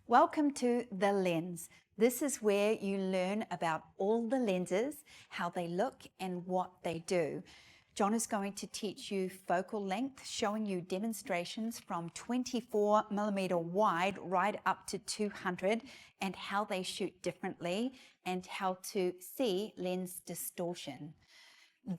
Welcome to The Lens. This is where you learn about all the lenses, how they look and what they do. John is going to teach you focal length, showing you demonstrations from 24mm wide right up to 200 and how they shoot differently and how to see lens distortion.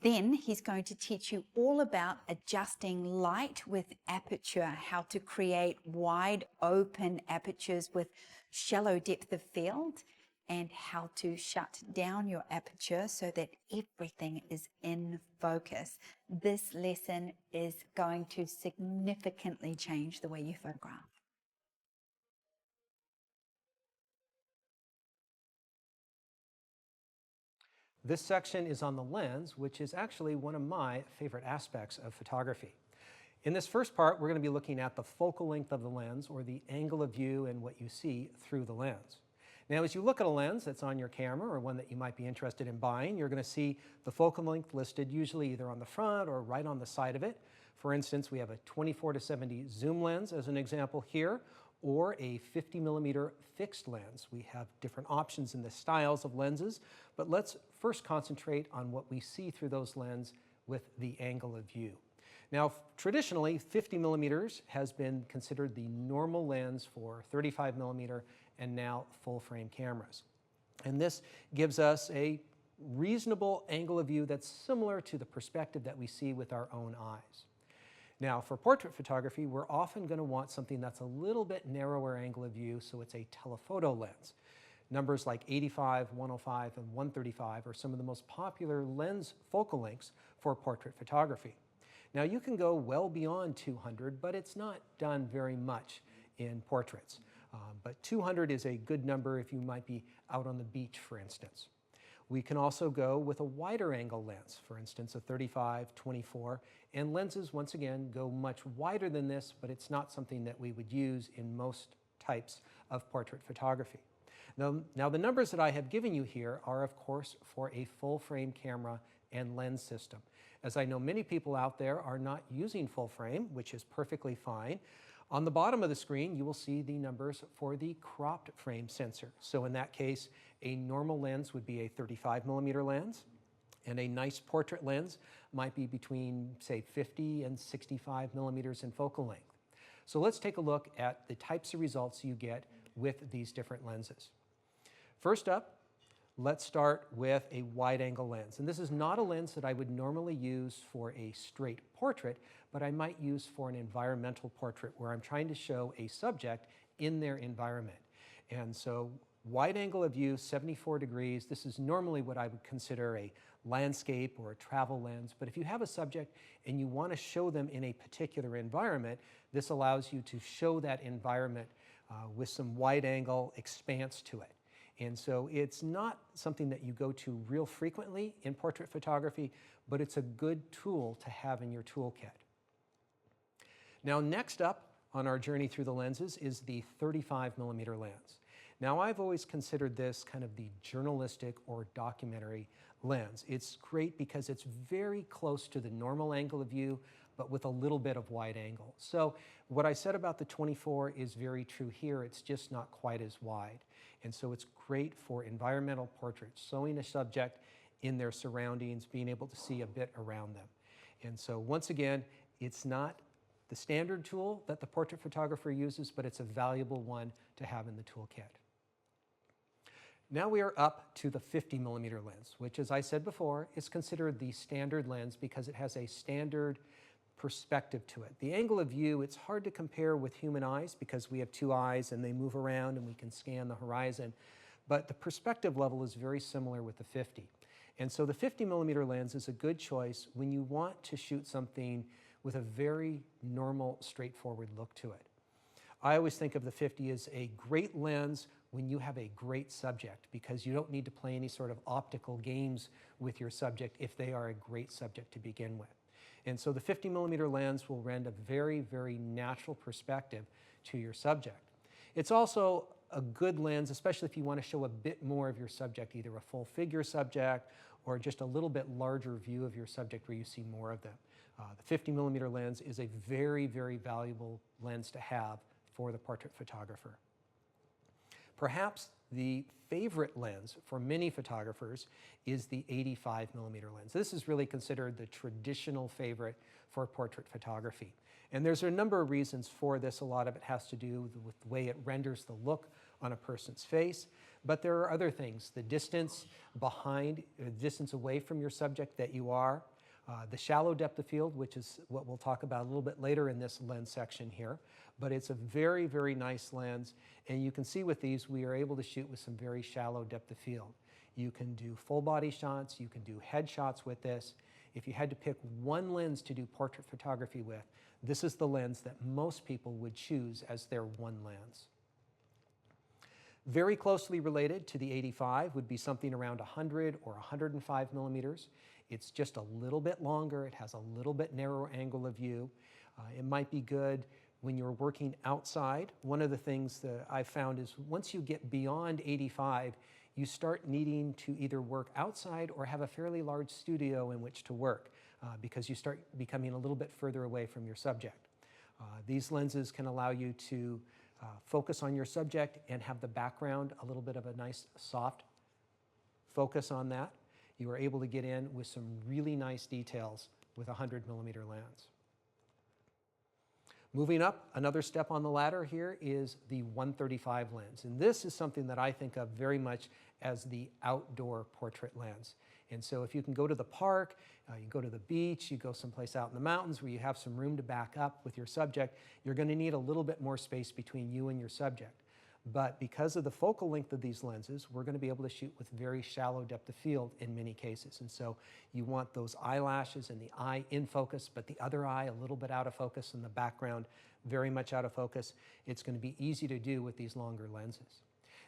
Then he's going to teach you all about adjusting light with aperture, how to create wide open apertures with shallow depth of field, and how to shut down your aperture so that everything is in focus. This lesson is going to significantly change the way you photograph. This section is on the lens, which is actually one of my favorite aspects of photography. In this first part, we're going to be looking at the focal length of the lens, or the angle of view and what you see through the lens. Now, as you look at a lens that's on your camera or one that you might be interested in buying, you're going to see the focal length listed usually either on the front or right on the side of it. For instance, we have a 24-70 zoom lens as an example here, or a 50mm fixed lens. We have different options in the styles of lenses, but let's first concentrate on what we see through those lenses with the angle of view. Now, traditionally, 50mm has been considered the normal lens for 35mm and now full-frame cameras. And this gives us a reasonable angle of view that's similar to the perspective that we see with our own eyes. Now, for portrait photography, we're often going to want something that's a little bit narrower angle of view, so it's a telephoto lens. Numbers like 85, 105, and 135 are some of the most popular lens focal lengths for portrait photography. Now, you can go well beyond 200, but it's not done very much in portraits. But 200 is a good number if you might be out on the beach, for instance. We can also go with a wider angle lens, for instance, a 35, 24, and lenses, once again, go much wider than this, but it's not something that we would use in most types of portrait photography. Now, the numbers that I have given you here are, of course, for a full-frame camera and lens system. As I know many people out there are not using full frame, which is perfectly fine. On the bottom of the screen, you will see the numbers for the cropped frame sensor. So in that case, a normal lens would be a 35mm lens, and a nice portrait lens might be between, say, 50 and 65mm in focal length. So let's take a look at the types of results you get with these different lenses. First up, let's start with a wide-angle lens. And this is not a lens that I would normally use for a straight portrait, but I might use for an environmental portrait where I'm trying to show a subject in their environment. And so wide angle of view, 74 degrees. This is normally what I would consider a landscape or a travel lens. But if you have a subject and you want to show them in a particular environment, this allows you to show that environment with some wide angle expanse to it. And so it's not something that you go to real frequently in portrait photography, but it's a good tool to have in your toolkit. Now, next up on our journey through the lenses is the 35mm lens. Now, I've always considered this kind of the journalistic or documentary lens. It's great because it's very close to the normal angle of view, but with a little bit of wide angle. So what I said about the 24 is very true here. It's just not quite as wide. And so it's great for environmental portraits, showing a subject in their surroundings, being able to see a bit around them. And so once again, it's not the standard tool that the portrait photographer uses, but it's a valuable one to have in the toolkit. Now we are up to the 50mm lens, which, as I said before, is considered the standard lens because it has a standard perspective to it. The angle of view, it's hard to compare with human eyes because we have two eyes and they move around and we can scan the horizon, but the perspective level is very similar with the 50. And so the 50mm lens is a good choice when you want to shoot something with a very normal, straightforward look to it. I always think of the 50 as a great lens when you have a great subject because you don't need to play any sort of optical games with your subject if they are a great subject to begin with. And so the 50mm lens will lend a very, very natural perspective to your subject. It's also a good lens, especially if you want to show a bit more of your subject, either a full figure subject or just a little bit larger view of your subject where you see more of them. The 50mm lens is a very, very valuable lens to have for the portrait photographer. Perhaps the favorite lens for many photographers is the 85mm lens. This is really considered the traditional favorite for portrait photography. And there's a number of reasons for this. A lot of it has to do with the way it renders the look on a person's face. But there are other things, the distance behind, the distance away from your subject that you are, the shallow depth of field, which is what we'll talk about a little bit later in this lens section here. But it's a very, very nice lens. And you can see with these, we are able to shoot with some very shallow depth of field. You can do full body shots, you can do head shots with this. If you had to pick one lens to do portrait photography with, this is the lens that most people would choose as their one lens. Very closely related to the 85 would be something around 100 or 105 millimeters. It's just a little bit longer. It has a little bit narrower angle of view. It might be good when you're working outside. One of the things that I've found is once you get beyond 85, you start needing to either work outside or have a fairly large studio in which to work because you start becoming a little bit further away from your subject. These lenses can allow you to focus on your subject and have the background a little bit of a nice soft focus on that. You are able to get in with some really nice details with a 100mm lens. Moving up, another step on the ladder here is the 135 lens. And this is something that I think of very much as the outdoor portrait lens. And so if you can go to the park, you go to the beach, you go someplace out in the mountains where you have some room to back up with your subject, you're going to need a little bit more space between you and your subject. But because of the focal length of these lenses, we're going to be able to shoot with very shallow depth of field in many cases. And so you want those eyelashes and the eye in focus, but the other eye a little bit out of focus and the background very much out of focus. It's going to be easy to do with these longer lenses.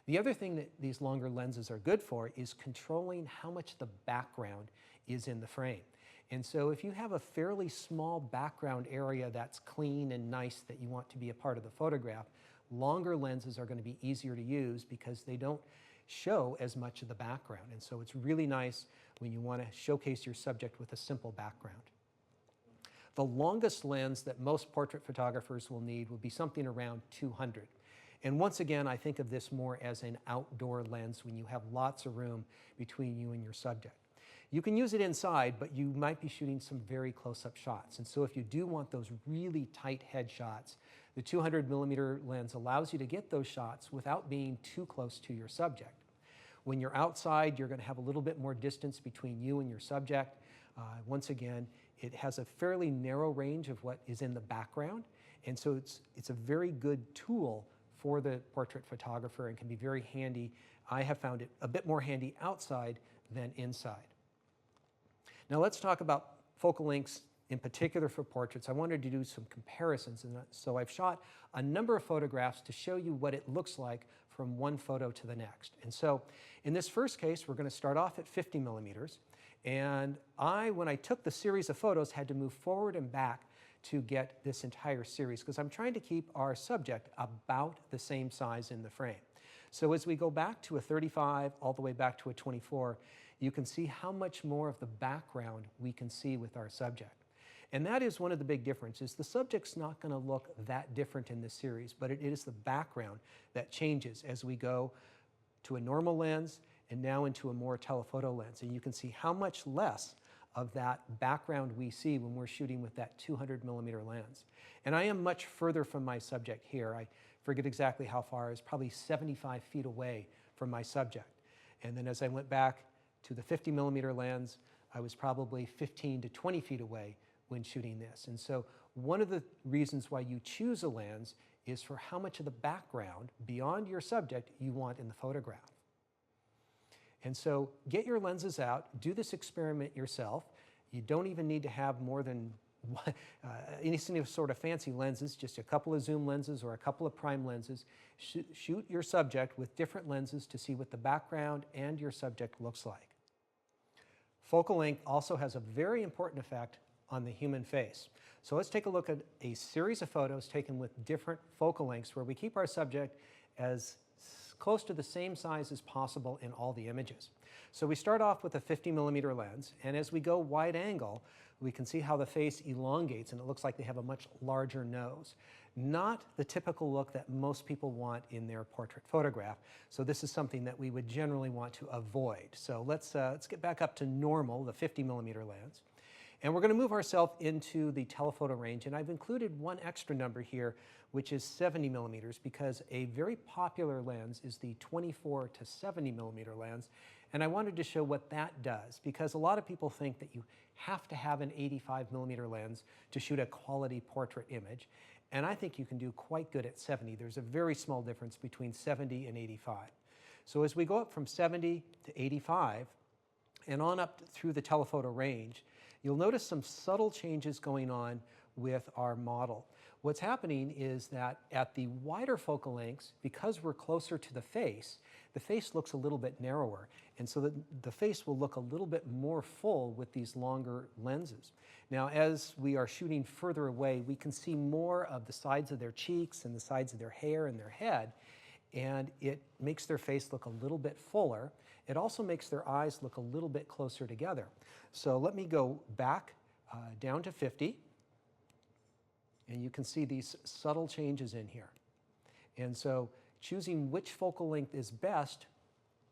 The other thing that these longer lenses are good for is controlling how much the background is in the frame. And so if you have a fairly small background area that's clean and nice that you want to be a part of the photograph, longer lenses are going to be easier to use because they don't show as much of the background. And so it's really nice when you want to showcase your subject with a simple background. The longest lens that most portrait photographers will need will be something around 200. And once again, I think of this more as an outdoor lens when you have lots of room between you and your subject. You can use it inside, but you might be shooting some very close-up shots. And so if you do want those really tight head shots, the 200mm lens allows you to get those shots without being too close to your subject. When you're outside, you're going to have a little bit more distance between you and your subject. Once again, it has a fairly narrow range of what is in the background, and so it's a very good tool for the portrait photographer and can be very handy. I have found it a bit more handy outside than inside. Now let's talk about focal lengths in particular for portraits. I wanted to do some comparisons, and so I've shot a number of photographs to show you what it looks like from one photo to the next. And so in this first case, we're going to start off at 50mm, and when I took the series of photos, had to move forward and back to get this entire series because I'm trying to keep our subject about the same size in the frame. So as we go back to a 35 all the way back to a 24, you can see how much more of the background we can see with our subject. And that is one of the big differences. The subject's not going to look that different in this series, but it is the background that changes as we go to a normal lens and now into a more telephoto lens. And you can see how much less of that background we see when we're shooting with that 200mm lens. And I am much further from my subject here. I forget exactly how far. It's probably 75 feet away from my subject. And then as I went back to the 50mm lens, I was probably 15 to 20 feet away when shooting this. And so one of the reasons why you choose a lens is for how much of the background beyond your subject you want in the photograph. And so get your lenses out, do this experiment yourself. You don't even need to have more than any sort of fancy lenses, just a couple of zoom lenses or a couple of prime lenses. Shoot your subject with different lenses to see what the background and your subject looks like. Focal length also has a very important effect on the human face. So let's take a look at a series of photos taken with different focal lengths where we keep our subject as close to the same size as possible in all the images. So we start off with a 50mm lens, and as we go wide angle, we can see how the face elongates and it looks like they have a much larger nose. Not the typical look that most people want in their portrait photograph. So this is something that we would generally want to avoid. So let's get back up to normal, the 50mm lens. And we're going to move ourselves into the telephoto range, and I've included one extra number here, which is 70mm, because a very popular lens is the 24 to 70mm lens, and I wanted to show what that does, because a lot of people think that you have to have an 85mm lens to shoot a quality portrait image, and I think you can do quite good at 70. There's a very small difference between 70 and 85. So as we go up from 70 to 85, and on up through the telephoto range, you'll notice some subtle changes going on with our model. What's happening is that at the wider focal lengths, because we're closer to the face looks a little bit narrower, and so the face will look a little bit more full with these longer lenses. Now, as we are shooting further away, we can see more of the sides of their cheeks and the sides of their hair and their head, and it makes their face look a little bit fuller. It also makes their eyes look a little bit closer together. So let me go back down to 50, and you can see these subtle changes in here. And so choosing which focal length is best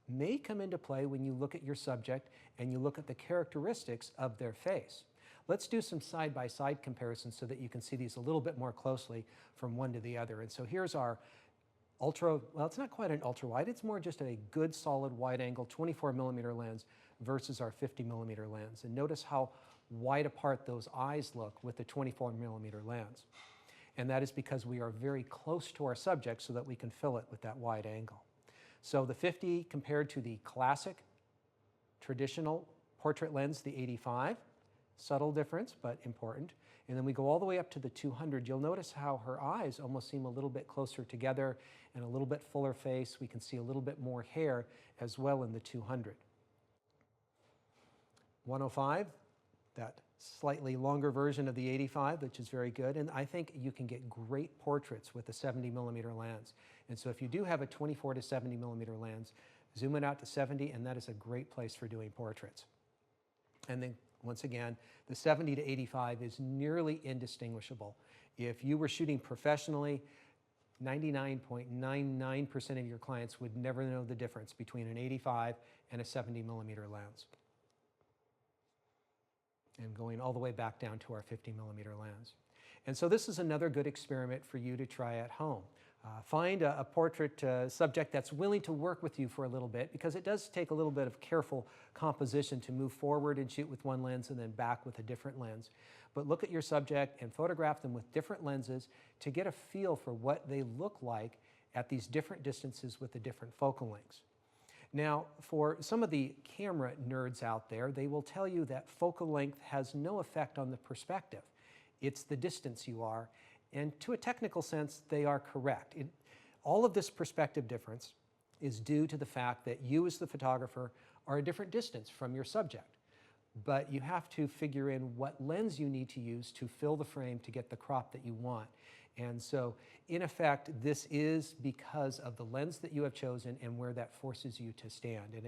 may come into play when you look at your subject and you look at the characteristics of their face. Let's do some side-by-side comparisons so that you can see these a little bit more closely from one to the other. And so here's our ultra, well, it's not quite an ultra wide, it's more just a good solid wide angle 24mm lens versus our 50mm lens. And notice how wide apart those eyes look with the 24mm lens. And that is because we are very close to our subject so that we can fill it with that wide angle. So the 50 compared to the classic traditional portrait lens, the 85, subtle difference, but important. And then we go all the way up to the 200. You'll notice how her eyes almost seem a little bit closer together and a little bit fuller face. We can see a little bit more hair as well in the 200. 105, that slightly longer version of the 85, which is very good. And I think you can get great portraits with a 70mm lens. And so if you do have a 24 to 70mm lens, zoom it out to 70, and that is a great place for doing portraits. And then once again, the 70 to 85 is nearly indistinguishable. If you were shooting professionally, 99.99% of your clients would never know the difference between an 85 and a 70mm lens. And going all the way back down to our 50mm lens. And so this is another good experiment for you to try at home. Find a portrait subject that's willing to work with you for a little bit, because it does take a little bit of careful composition to move forward and shoot with one lens and then back with a different lens. But look at your subject and photograph them with different lenses to get a feel for what they look like at these different distances with the different focal lengths. Now, for some of the camera nerds out there, they will tell you that focal length has no effect on the perspective. It's the distance you are. And to a technical sense, they are correct. All of this perspective difference is due to the fact that you as the photographer are a different distance from your subject. But you have to figure in what lens you need to use to fill the frame to get the crop that you want. And so, in effect, this is because of the lens that you have chosen and where that forces you to stand. And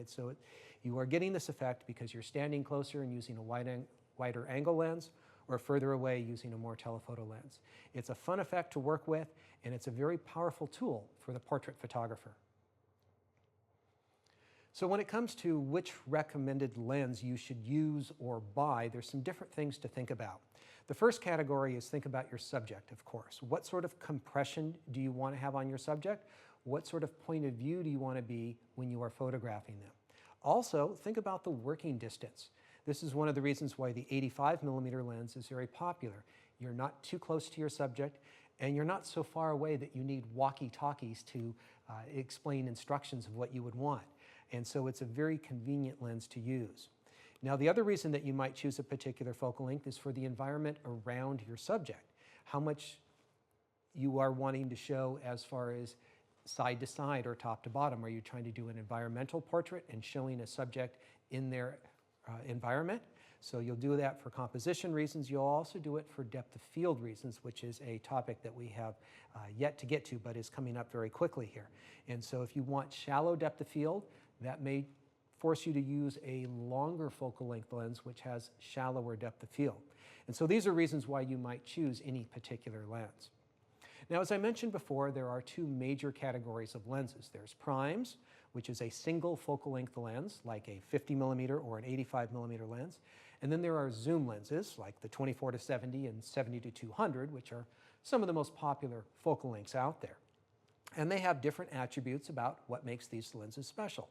you are getting this effect because you're standing closer and using a wider angle lens, or further away using a more telephoto lens. It's a fun effect to work with, and it's a very powerful tool for the portrait photographer. So when it comes to which recommended lens you should use or buy, there's some different things to think about. The first category is think about your subject, of course. What sort of compression do you want to have on your subject? What sort of point of view do you want to be when you are photographing them? Also, think about the working distance. This is one of the reasons why the 85mm lens is very popular. You're not too close to your subject, and you're not so far away that you need walkie-talkies to explain instructions of what you would want. And so it's a very convenient lens to use. Now, the other reason that you might choose a particular focal length is for the environment around your subject. How much you are wanting to show as far as side to side or top to bottom. Are you trying to do an environmental portrait and showing a subject in their environment? So you'll do that for composition reasons. You'll also do it for depth of field reasons, which is a topic that we have yet to get to, but is coming up very quickly here. And so if you want shallow depth of field, that may force you to use a longer focal length lens, which has shallower depth of field. And so these are reasons why you might choose any particular lens. Now, as I mentioned before, there are two major categories of lenses. There's primes, which is a single focal length lens, like a 50 millimeter or an 85 millimeter lens. And then there are zoom lenses, like the 24 to 70 and 70 to 200, which are some of the most popular focal lengths out there. And they have different attributes about what makes these lenses special.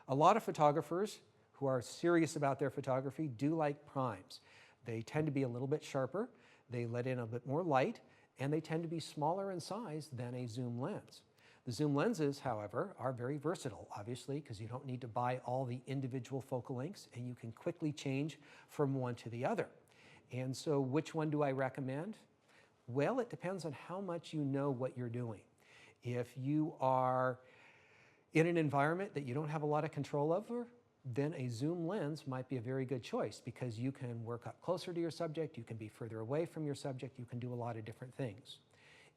A lot of photographers who are serious about their photography do like primes. They tend to be a little bit sharper, they let in a bit more light, and they tend to be smaller in size than a zoom lens. The zoom lenses, however, are very versatile, obviously, because you don't need to buy all the individual focal lengths, and you can quickly change from one to the other. And so which one do I recommend? Well, it depends on how much you know what you're doing. If you are in an environment that you don't have a lot of control over, then a zoom lens might be a very good choice because you can work up closer to your subject, you can be further away from your subject, you can do a lot of different things.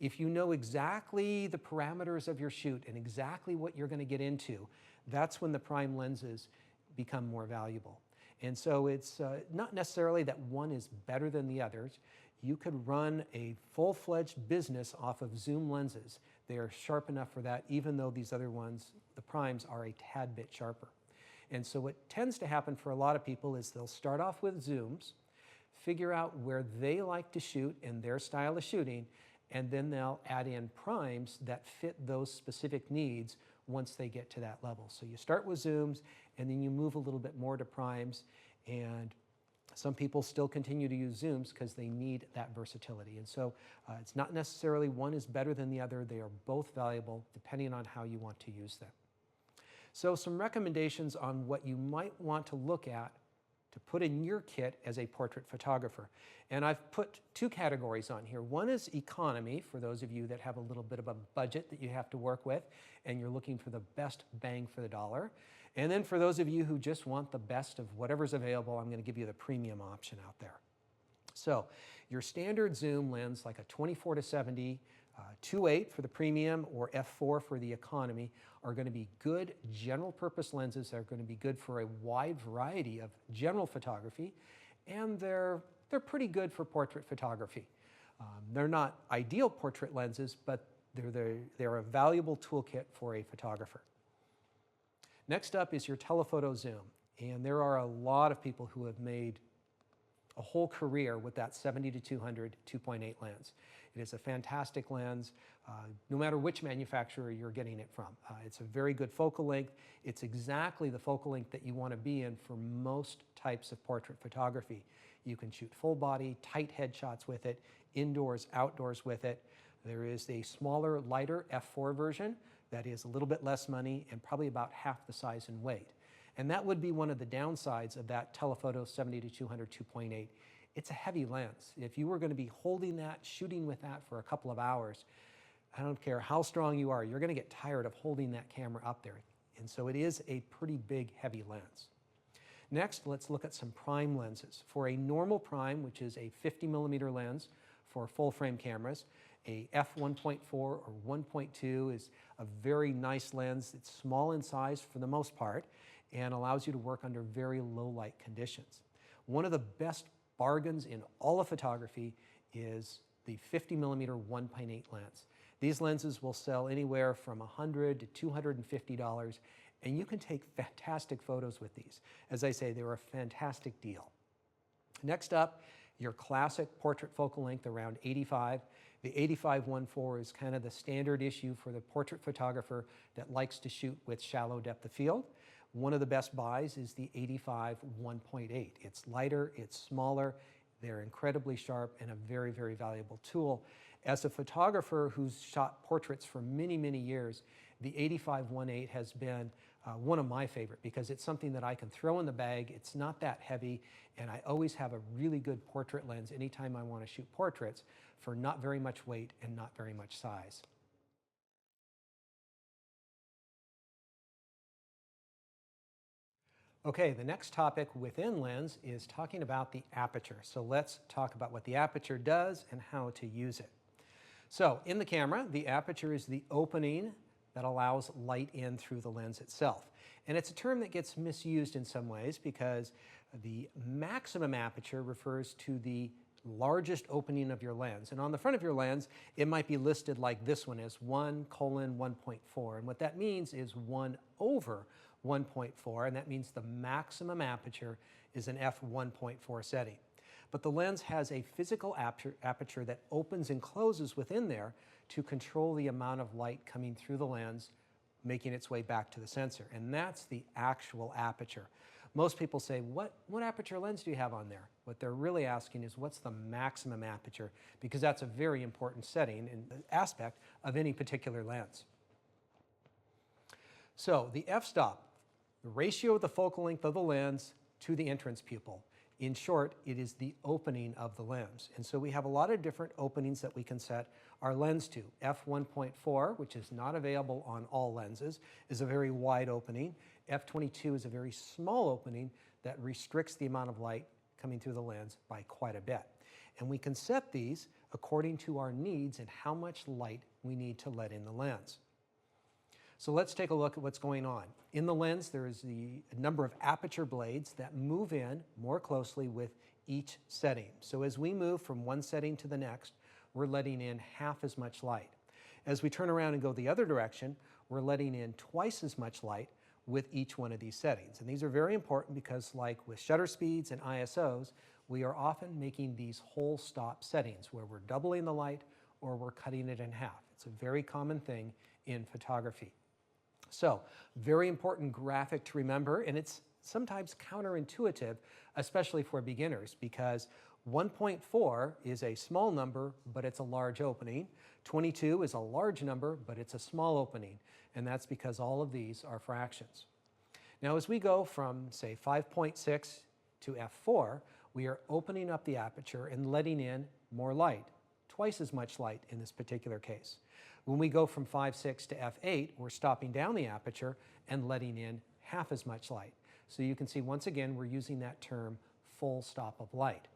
If you know exactly the parameters of your shoot and exactly what you're going to get into, that's when the prime lenses become more valuable. And so it's not necessarily that one is better than the others. You could run a full-fledged business off of zoom lenses. They are sharp enough for that, even though these other ones, the primes, are a tad bit sharper. And so what tends to happen for a lot of people is they'll start off with zooms, figure out where they like to shoot and their style of shooting, and then they'll add in primes that fit those specific needs once they get to that level. So you start with zooms, and then you move a little bit more to primes, and some people still continue to use zooms because they need that versatility. And so it's not necessarily one is better than the other. They are both valuable depending on how you want to use them. So some recommendations on what you might want to look at to put in your kit as a portrait photographer. And I've put two categories on here. One is economy, for those of you that have a little bit of a budget that you have to work with and you're looking for the best bang for the dollar. And then for those of you who just want the best of whatever's available, I'm going to give you the premium option out there. So your standard zoom lens, like a 24 to 70, 2.8 for the premium or f4 for the economy, are going to be good general purpose lenses that are going to be good for a wide variety of general photography, and they're pretty good for portrait photography. They're not ideal portrait lenses, but they're a valuable toolkit for a photographer. Next up is your telephoto zoom, and there are a lot of people who have made a whole career with that 70 to 200 2.8 lens. It is a fantastic lens, no matter which manufacturer you're getting it from. It's a very good focal length. It's exactly the focal length that you want to be in for most types of portrait photography. You can shoot full body, tight headshots with it, indoors, outdoors with it. There is a smaller, lighter f4 version that is a little bit less money and probably about half the size and weight. And that would be one of the downsides of that telephoto 70 to 200 2.8. It's a heavy lens. If you were going to be holding that, shooting with that for a couple of hours, I don't care how strong you are, you're going to get tired of holding that camera up there. And so it is a pretty big, heavy lens. Next, let's look at some prime lenses. For a normal prime, which is a 50 millimeter lens for full frame cameras, a f1.4 or 1.2 is a very nice lens. It's small in size for the most part and allows you to work under very low light conditions. One of the best bargains in all of photography is the 50 millimeter 1.8 lens. These lenses will sell anywhere from $100 to $250, and you can take fantastic photos with these. As I say, they're a fantastic deal. Next up, your classic portrait focal length around 85. The 85-1.4 is kind of the standard issue for the portrait photographer that likes to shoot with shallow depth of field. One of the best buys is the 85-1.8. It's lighter, it's smaller, they're incredibly sharp, and a very, very valuable tool. As a photographer who's shot portraits for many, many years, the 85-1.8 has been one of my favorite because it's something that I can throw in the bag. It's not that heavy, and I always have a really good portrait lens anytime I want to shoot portraits for not very much weight and not very much size. Okay, the next topic within lens is talking about the aperture. So let's talk about what the aperture does and how to use it. So in the camera, the aperture is the opening that allows light in through the lens itself. And it's a term that gets misused in some ways because the maximum aperture refers to the largest opening of your lens. And on the front of your lens, it might be listed like this one as 1:1.4. And what that means is 1 over 1.4, and that means the maximum aperture is an f1.4 setting. But the lens has a physical aperture that opens and closes within there to control the amount of light coming through the lens, making its way back to the sensor. And that's the actual aperture. Most people say, what aperture lens do you have on there? What they're really asking is, what's the maximum aperture? Because that's a very important setting and aspect of any particular lens. So the f-stop, the ratio of the focal length of the lens to the entrance pupil. In short, it is the opening of the lens. And so we have a lot of different openings that we can set our lens to. f1.4, which is not available on all lenses, is a very wide opening. f22 is a very small opening that restricts the amount of light coming through the lens by quite a bit. And we can set these according to our needs and how much light we need to let in the lens. So let's take a look at what's going on. In the lens, there is the number of aperture blades that move in more closely with each setting. So as we move from one setting to the next, we're letting in half as much light. As we turn around and go the other direction, we're letting in twice as much light with each one of these settings. And these are very important because, like with shutter speeds and ISOs, we are often making these whole stop settings where we're doubling the light or we're cutting it in half. It's a very common thing in photography. So, very important graphic to remember, and it's sometimes counterintuitive, especially for beginners, because 1.4 is a small number, but it's a large opening. 22 is a large number, but it's a small opening, and that's because all of these are fractions. Now, as we go from, say, 5.6 to f4, we are opening up the aperture and letting in more light, twice as much light in this particular case. When we go from 5.6 to f8, we're stopping down the aperture and letting in half as much light. So you can see, once again, we're using that term full stop of light.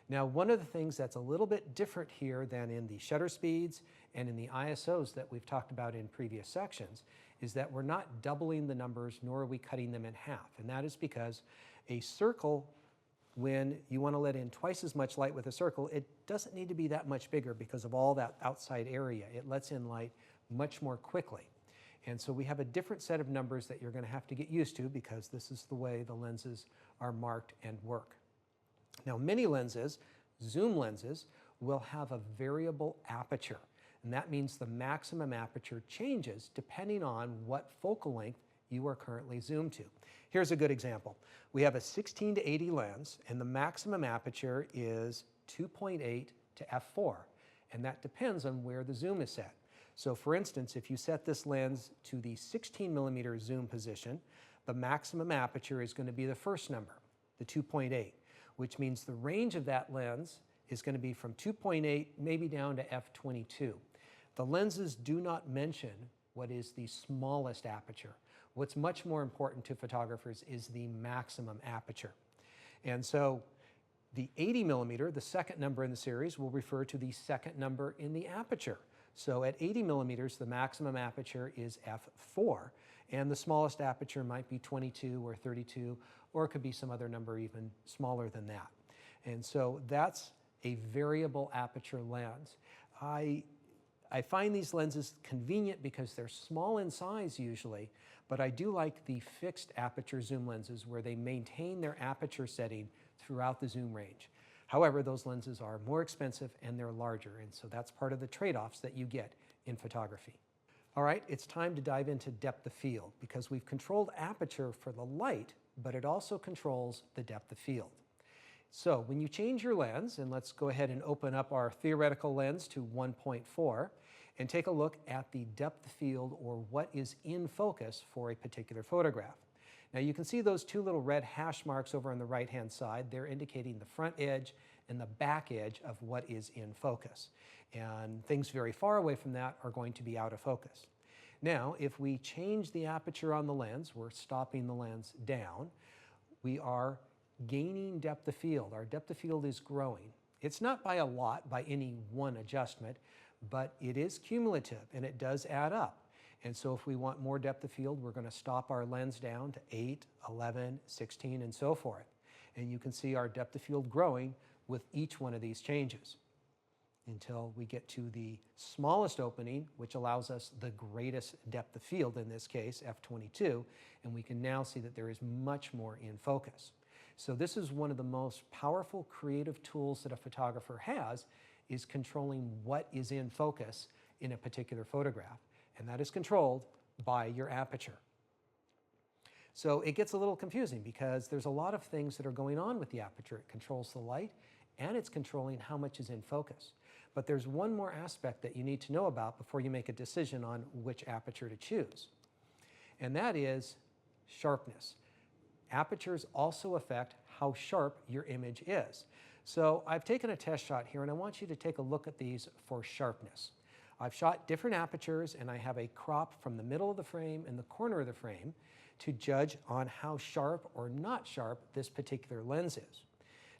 Now, one of the things that's a little bit different here than in the shutter speeds and in the ISOs that we've talked about in previous sections is that we're not doubling the numbers, nor are we cutting them in half. And that is because a circle, when you want to let in twice as much light with a circle, it doesn't need to be that much bigger because of all that outside area. It lets in light much more quickly. And so we have a different set of numbers that you're going to have to get used to because this is the way the lenses are marked and work. Now, many lenses, zoom lenses, will have a variable aperture. And that means the maximum aperture changes depending on what focal length you are currently zoomed to. Here's a good example. We have a 16 to 80 lens, and the maximum aperture is 2.8 to f4, and that depends on where the zoom is set. So for instance, if you set this lens to the 16 millimeter zoom position, the maximum aperture is going to be the first number, the 2.8, which means the range of that lens is going to be from 2.8 maybe down to f22. The lenses do not mention what is the smallest aperture. What's much more important to photographers is the maximum aperture. And so the 80 millimeter, the second number in the series, will refer to the second number in the aperture. So at 80 millimeters, the maximum aperture is f4, and the smallest aperture might be 22 or 32, or it could be some other number even smaller than that. And so that's a variable aperture lens. I find these lenses convenient because they're small in size usually, but I do like the fixed aperture zoom lenses where they maintain their aperture setting throughout the zoom range. However, those lenses are more expensive and they're larger, and so that's part of the trade-offs that you get in photography. All right, it's time to dive into depth of field because we've controlled aperture for the light, but it also controls the depth of field. So when you change your lens, and let's go ahead and open up our theoretical lens to 1.4 and take a look at the depth of field, or what is in focus for a particular photograph. Now you can see those two little red hash marks over on the right-hand side. They're indicating the front edge and the back edge of what is in focus. And things very far away from that are going to be out of focus. Now, if we change the aperture on the lens, we're stopping the lens down, we are gaining depth of field. Our depth of field is growing. It's not by a lot, by any one adjustment, but it is cumulative and it does add up. And so if we want more depth of field, we're going to stop our lens down to 8, 11, 16, and so forth. And you can see our depth of field growing with each one of these changes until we get to the smallest opening, which allows us the greatest depth of field, in this case, f/22, and we can now see that there is much more in focus. So this is one of the most powerful creative tools that a photographer has, is controlling what is in focus in a particular photograph, and that is controlled by your aperture. So it gets a little confusing because there's a lot of things that are going on with the aperture. It controls the light and it's controlling how much is in focus. But there's one more aspect that you need to know about before you make a decision on which aperture to choose, and that is sharpness. Apertures also affect how sharp your image is. So I've taken a test shot here and I want you to take a look at these for sharpness. I've shot different apertures and I have a crop from the middle of the frame and the corner of the frame to judge on how sharp or not sharp this particular lens is.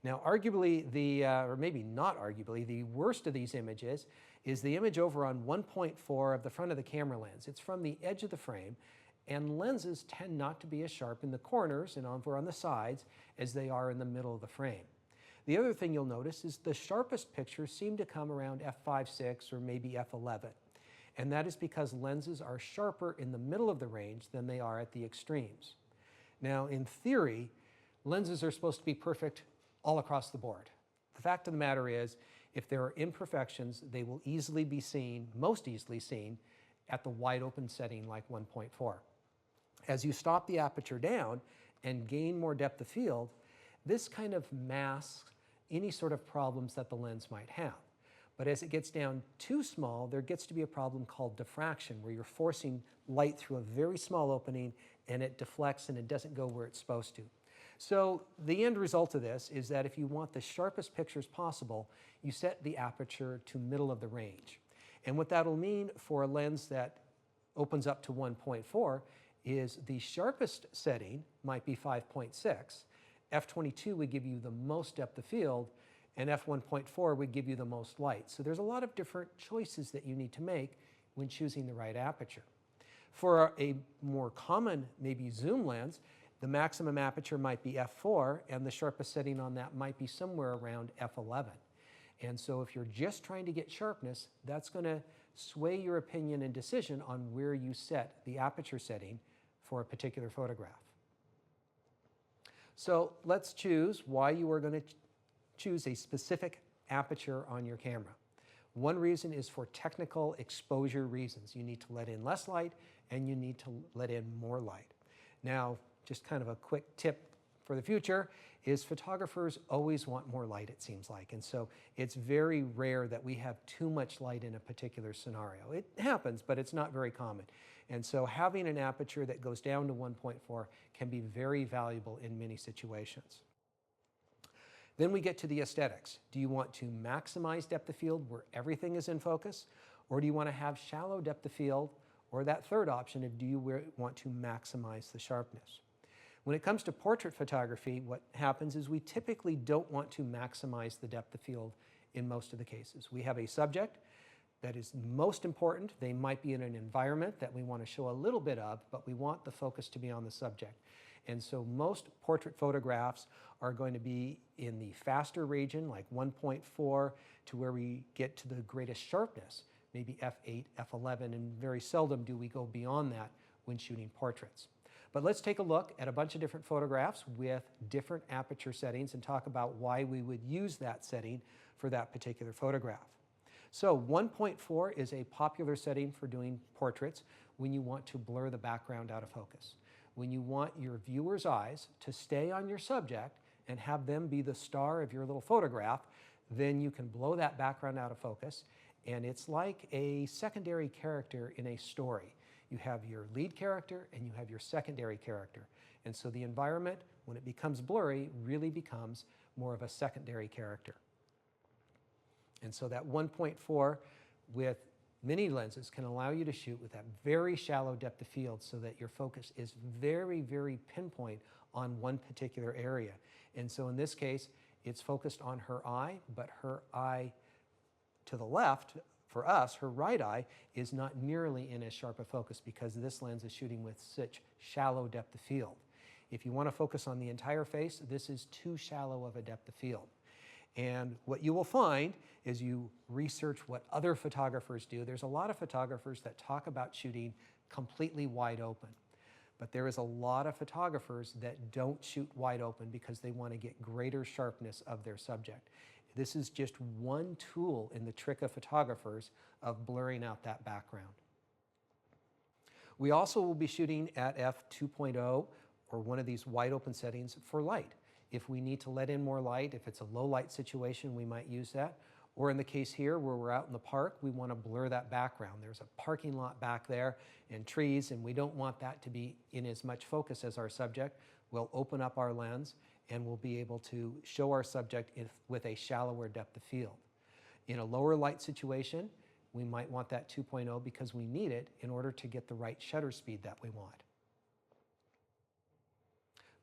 Now arguably or maybe not arguably, the worst of these images is the image over on 1.4 of the front of the camera lens. It's from the edge of the frame, and lenses tend not to be as sharp in the corners and over on the sides as they are in the middle of the frame. The other thing you'll notice is the sharpest pictures seem to come around f/5.6 or maybe f/11. And that is because lenses are sharper in the middle of the range than they are at the extremes. Now, in theory, lenses are supposed to be perfect all across the board. The fact of the matter is, if there are imperfections, they will easily be seen, most easily seen, at the wide open setting like 1.4. As you stop the aperture down and gain more depth of field, this kind of masks any sort of problems that the lens might have. But as it gets down too small, there gets to be a problem called diffraction, where you're forcing light through a very small opening and it deflects and it doesn't go where it's supposed to. So the end result of this is that if you want the sharpest pictures possible, you set the aperture to middle of the range. And what that'll mean for a lens that opens up to 1.4 is the sharpest setting might be 5.6. f/22 would give you the most depth of field, and f/1.4 would give you the most light. So there's a lot of different choices that you need to make when choosing the right aperture. For a more common, maybe zoom lens, the maximum aperture might be f/4, and the sharpest setting on that might be somewhere around f/11. And so if you're just trying to get sharpness, that's going to sway your opinion and decision on where you set the aperture setting for a particular photograph. So let's choose why you are going to choose a specific aperture on your camera. One reason is for technical exposure reasons. You need to let in less light and you need to let in more light. Now, just kind of a quick tip for the future is photographers always want more light, it seems like. And so it's very rare that we have too much light in a particular scenario. It happens, but it's not very common. And so having an aperture that goes down to 1.4 can be very valuable in many situations. Then we get to the aesthetics. Do you want to maximize depth of field where everything is in focus? Or do you want to have shallow depth of field? Or that third option of do you want to maximize the sharpness? When it comes to portrait photography, what happens is we typically don't want to maximize the depth of field in most of the cases. We have a subject that is most important. They might be in an environment that we want to show a little bit of, but we want the focus to be on the subject. And so most portrait photographs are going to be in the faster region, like 1.4, to where we get to the greatest sharpness, maybe f/8, f/11, and very seldom do we go beyond that when shooting portraits. But let's take a look at a bunch of different photographs with different aperture settings and talk about why we would use that setting for that particular photograph. So 1.4 is a popular setting for doing portraits when you want to blur the background out of focus. When you want your viewer's eyes to stay on your subject and have them be the star of your little photograph, then you can blow that background out of focus, and it's like a secondary character in a story. You have your lead character and you have your secondary character. And so the environment, when it becomes blurry, really becomes more of a secondary character. And so that 1.4 with mini lenses can allow you to shoot with that very shallow depth of field so that your focus is very, very pinpoint on one particular area. And so in this case, it's focused on her eye, but her eye to the left, for us, her right eye, is not nearly in as sharp a focus because this lens is shooting with such shallow depth of field. If you want to focus on the entire face, this is too shallow of a depth of field. And what you will find is you research what other photographers do. There's a lot of photographers that talk about shooting completely wide open. But there is a lot of photographers that don't shoot wide open because they want to get greater sharpness of their subject. This is just one tool in the trick of photographers of blurring out that background. We also will be shooting at f2.0 or one of these wide open settings for light. If we need to let in more light, if it's a low light situation, we might use that. Or in the case here where we're out in the park, we want to blur that background. There's a parking lot back there and trees, and we don't want that to be in as much focus as our subject. We'll open up our lens and we'll be able to show our subject with a shallower depth of field. In a lower light situation, we might want that 2.0 because we need it in order to get the right shutter speed that we want.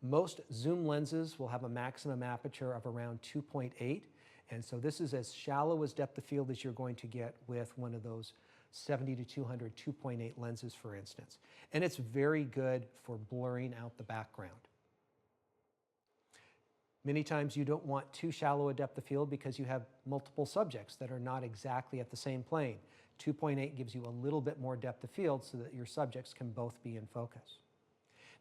Most zoom lenses will have a maximum aperture of around 2.8, and so this is as shallow as depth of field as you're going to get with one of those 70 to 200 2.8 lenses, for instance. And it's very good for blurring out the background. Many times you don't want too shallow a depth of field because you have multiple subjects that are not exactly at the same plane. 2.8 gives you a little bit more depth of field so that your subjects can both be in focus.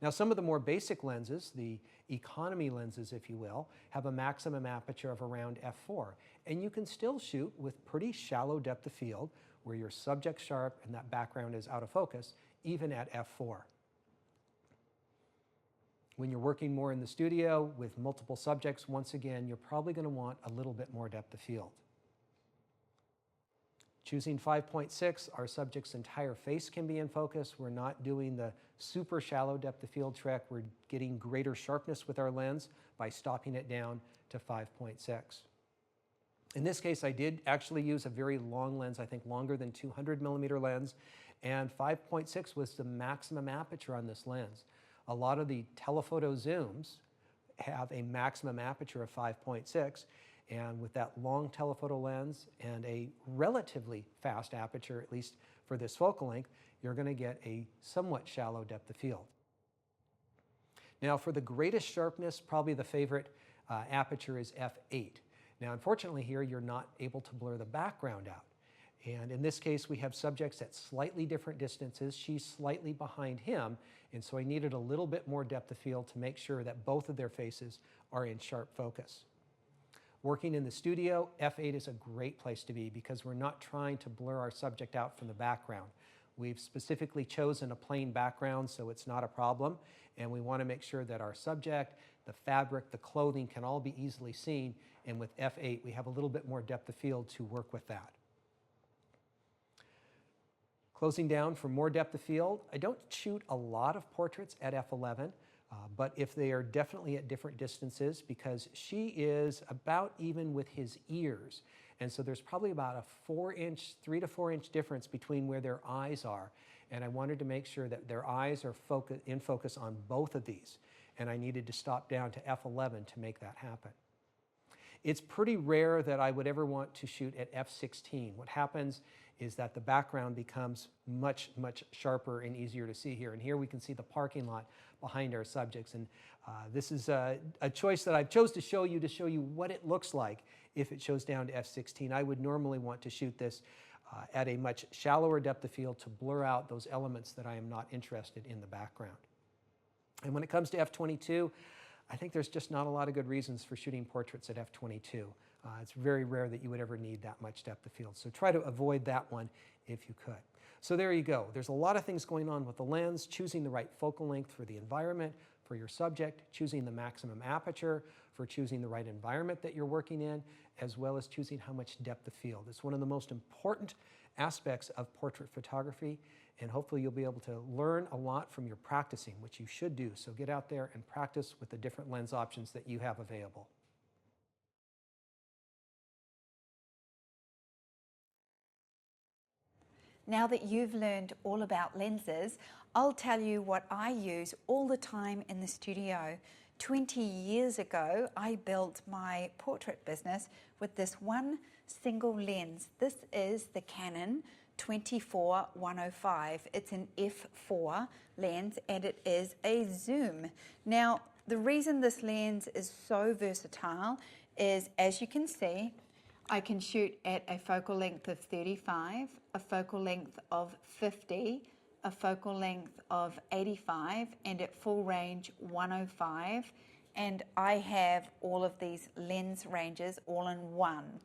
Now, some of the more basic lenses, the economy lenses, if you will, have a maximum aperture of around f4. And you can still shoot with pretty shallow depth of field where your subject's sharp and that background is out of focus, even at f4. When you're working more in the studio with multiple subjects, once again, you're probably going to want a little bit more depth of field. Choosing 5.6, our subject's entire face can be in focus. We're not doing the super shallow depth of field trick. We're getting greater sharpness with our lens by stopping it down to 5.6. In this case, I did actually use a very long lens, I think longer than 200 millimeter lens, and 5.6 was the maximum aperture on this lens. A lot of the telephoto zooms have a maximum aperture of 5.6, and with that long telephoto lens and a relatively fast aperture, at least for this focal length, you're going to get a somewhat shallow depth of field. Now, for the greatest sharpness, probably the favorite aperture is f8. Now, unfortunately here, you're not able to blur the background out. And in this case, we have subjects at slightly different distances. She's slightly behind him, and so I needed a little bit more depth of field to make sure that both of their faces are in sharp focus. Working in the studio, f8 is a great place to be because we're not trying to blur our subject out from the background. We've specifically chosen a plain background so it's not a problem, and we want to make sure that our subject, the fabric, the clothing can all be easily seen, and with f8 we have a little bit more depth of field to work with that. Closing down for more depth of field, I don't shoot a lot of portraits at f11. But if they are definitely at different distances, because she is about even with his ears. And so there's probably about a 3 to 4 inch difference between where their eyes are. And I wanted to make sure that their eyes are in focus on both of these. And I needed to stop down to f11 to make that happen. It's pretty rare that I would ever want to shoot at f16. What happens is that the background becomes much, much sharper and easier to see here. And here we can see the parking lot behind our subjects. And this is a choice that I chose to show you what it looks like if it shows down to f16. I would normally want to shoot this at a much shallower depth of field to blur out those elements that I am not interested in the background. And when it comes to f22, I think there's just not a lot of good reasons for shooting portraits at f22. It's very rare that you would ever need that much depth of field. So try to avoid that one if you could. So there you go. There's a lot of things going on with the lens, choosing the right focal length for the environment, for your subject, choosing the maximum aperture, for choosing the right environment that you're working in, as well as choosing how much depth of field. It's one of the most important aspects of portrait photography, and hopefully you'll be able to learn a lot from your practicing, which you should do. So get out there and practice with the different lens options that you have available. Now that you've learned all about lenses, I'll tell you what I use all the time in the studio. 20 years ago, I built my portrait business with this one single lens. This is the Canon 24-105. It's an f4 lens and it is a zoom. Now, the reason this lens is so versatile is, as you can see, I can shoot at a focal length of 35, a focal length of 50, a focal length of 85, and at full range 105. And I have all of these lens ranges all in one.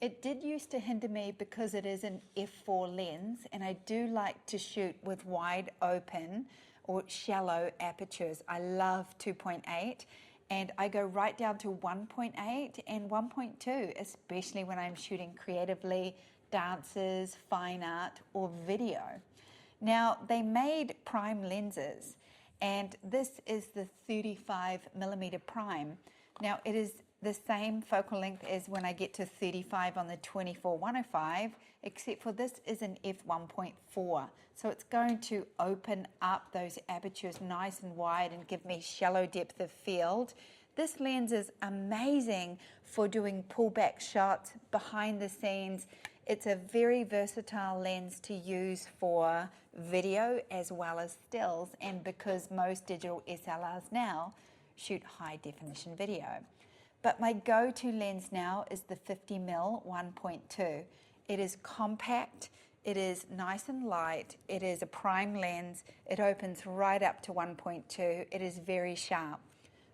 It did used to hinder me because it is an f4 lens, and I do like to shoot with wide open or shallow apertures. I love 2.8, and I go right down to 1.8 and 1.2, especially when I'm shooting creatively, dances, fine art, or video. Now, they made prime lenses, and this is the 35mm prime. Now, it is the same focal length as when I get to 35 on the 24-105, except for this is an f1.4. So it's going to open up those apertures nice and wide and give me shallow depth of field. This lens is amazing for doing pullback shots, behind the scenes. It's a very versatile lens to use for video as well as stills, and because most digital SLRs now shoot high definition video. But my go-to lens now is the 50mm 1.2. It is compact, it is nice and light, it is a prime lens, it opens right up to 1.2, it is very sharp.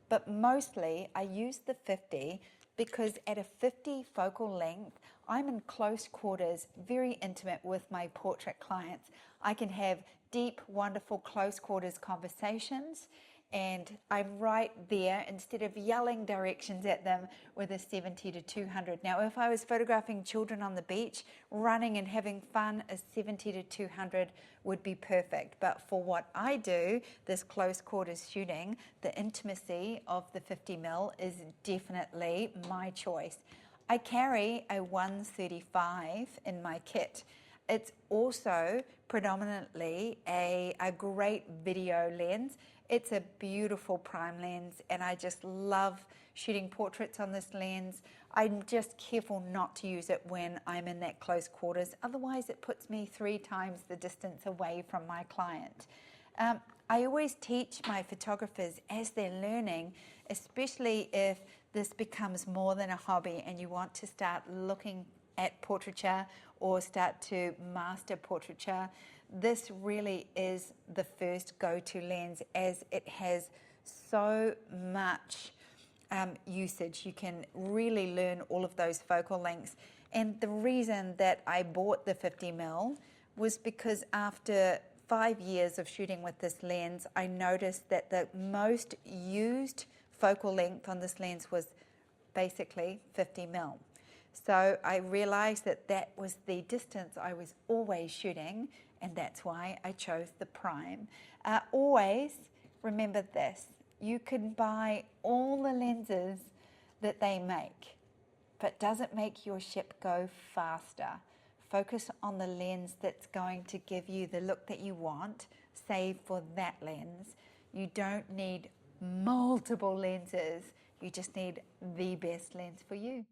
But mostly I use the 50 because at a 50 focal length, I'm in close quarters, very intimate with my portrait clients. I can have deep, wonderful close quarters conversations, and I'm right there instead of yelling directions at them with a 70 to 200. Now, if I was photographing children on the beach, running and having fun, a 70 to 200 would be perfect. But for what I do, this close quarters shooting, the intimacy of the 50mm is definitely my choice. I carry a 135 in my kit. It's also predominantly a great video lens. It's a beautiful prime lens, and I just love shooting portraits on this lens. I'm just careful not to use it when I'm in that close quarters. Otherwise, it puts me 3 times the distance away from my client. I always teach my photographers as they're learning, especially if this becomes more than a hobby and you want to start looking at portraiture or start to master portraiture, this really is the first go-to lens, as it has so much usage. You can really learn all of those focal lengths. And the reason that I bought the 50mm was because after 5 years of shooting with this lens, I noticed that the most used focal length on this lens was basically 50mm. So I realized that that was the distance I was always shooting, and that's why I chose the prime. Always remember this: you can buy all the lenses that they make, but does it make your ship go faster? Focus on the lens that's going to give you the look that you want. Save for that lens. You don't need multiple lenses. You just need the best lens for you.